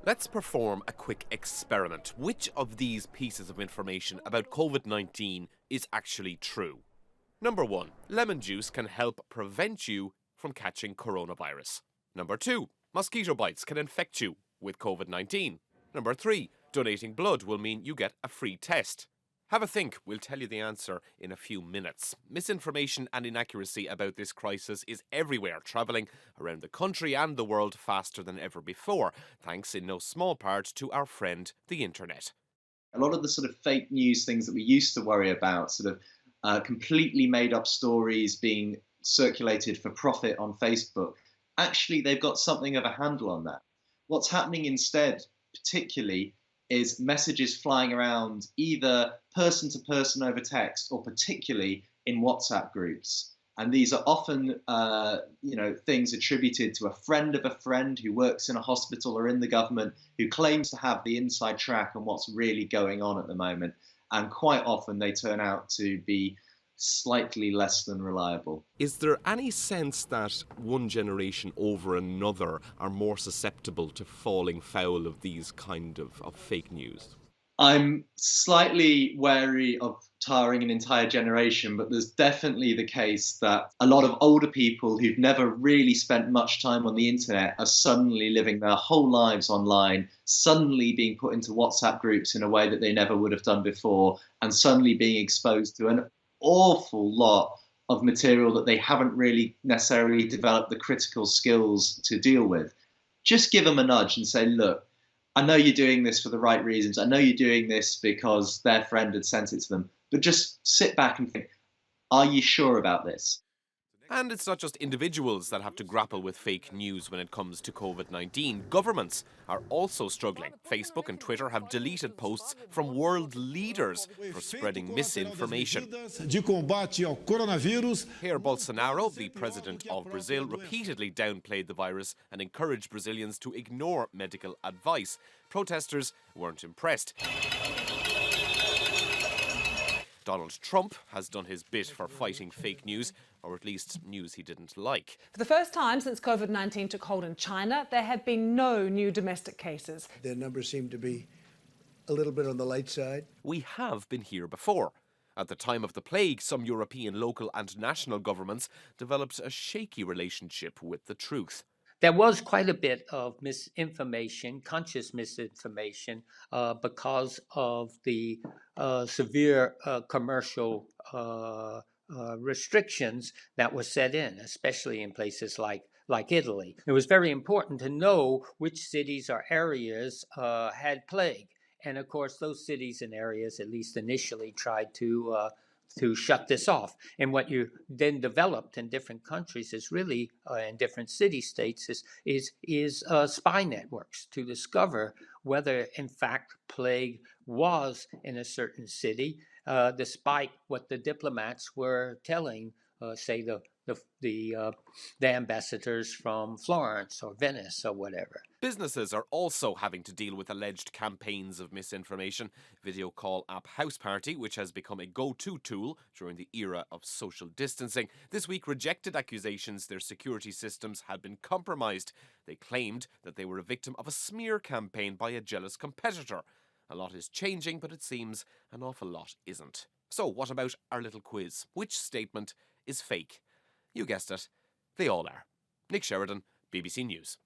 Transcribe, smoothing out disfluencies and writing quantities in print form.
Let's perform a quick experiment. Which of these pieces of information about COVID-19 is actually true? Number 1. Lemon juice can help prevent you from catching coronavirus. Number 2. Mosquito bites can infect you with COVID-19. Number 3. Donating blood will mean you get a free test. Have a think, we'll tell you the answer in a few minutes. Misinformation and inaccuracy about this crisis is everywhere, travelling around the country and the world faster than ever before, thanks in no small part to our friend, the internet. A lot of the sort of fake news things that we used to worry about, sort of completely made up stories being circulated for profit on Facebook, actually they've got something of a handle on that. What's happening instead, particularly, is messages flying around either person to person over text or particularly in WhatsApp groups. And these are often, things attributed to a friend who works in a hospital or in the government who claims to have the inside track on what's really going on at the moment. And quite often they turn out to be slightly less than reliable. Is there any sense that one generation over another are more susceptible to falling foul of these kind of fake news? I'm slightly wary of tarring an entire generation, but there's definitely the case that a lot of older people who've never really spent much time on the internet are suddenly living their whole lives online, suddenly being put into WhatsApp groups in a way that they never would have done before, and suddenly being exposed to an awful lot of material that they haven't really necessarily developed the critical skills to deal with. Just give them a nudge and say, look, I know you're doing this for the right reasons. I know you're doing this because their friend had sent it to them. But just sit back and think, are you sure about this? And it's not just individuals that have to grapple with fake news when it comes to COVID-19. Governments are also struggling. Facebook and Twitter have deleted posts from world leaders for spreading misinformation. De combate ao coronavírus. Here, Bolsonaro, the president of Brazil, repeatedly downplayed the virus and encouraged Brazilians to ignore medical advice. Protesters weren't impressed. Donald Trump has done his bit for fighting fake news, or at least news he didn't like. For the first time since COVID-19 took hold in China, there have been no new domestic cases. Their numbers seem to be a little bit on the light side. We have been here before. At the time of the plague, some European local and national governments developed a shaky relationship with the truth. There was quite a bit of misinformation, conscious misinformation, because of the severe commercial restrictions that were set in, especially in places like Italy. It was very important to know which cities or areas had plague. And of course, those cities and areas, at least initially, tried to shut this off. And what you then developed in different countries is really, in different city-states, is spy networks to discover whether, in fact, plague was in a certain city, despite what the diplomats were telling, say, the ambassadors from Florence or Venice or whatever. Businesses are also having to deal with alleged campaigns of misinformation. Video call app Houseparty, which has become a go-to tool during the era of social distancing, this week rejected accusations their security systems had been compromised. They claimed that they were a victim of a smear campaign by a jealous competitor. A lot is changing, but it seems an awful lot isn't. So what about our little quiz? Which statement is fake? You guessed it, they all are. Nick Sheridan, BBC News.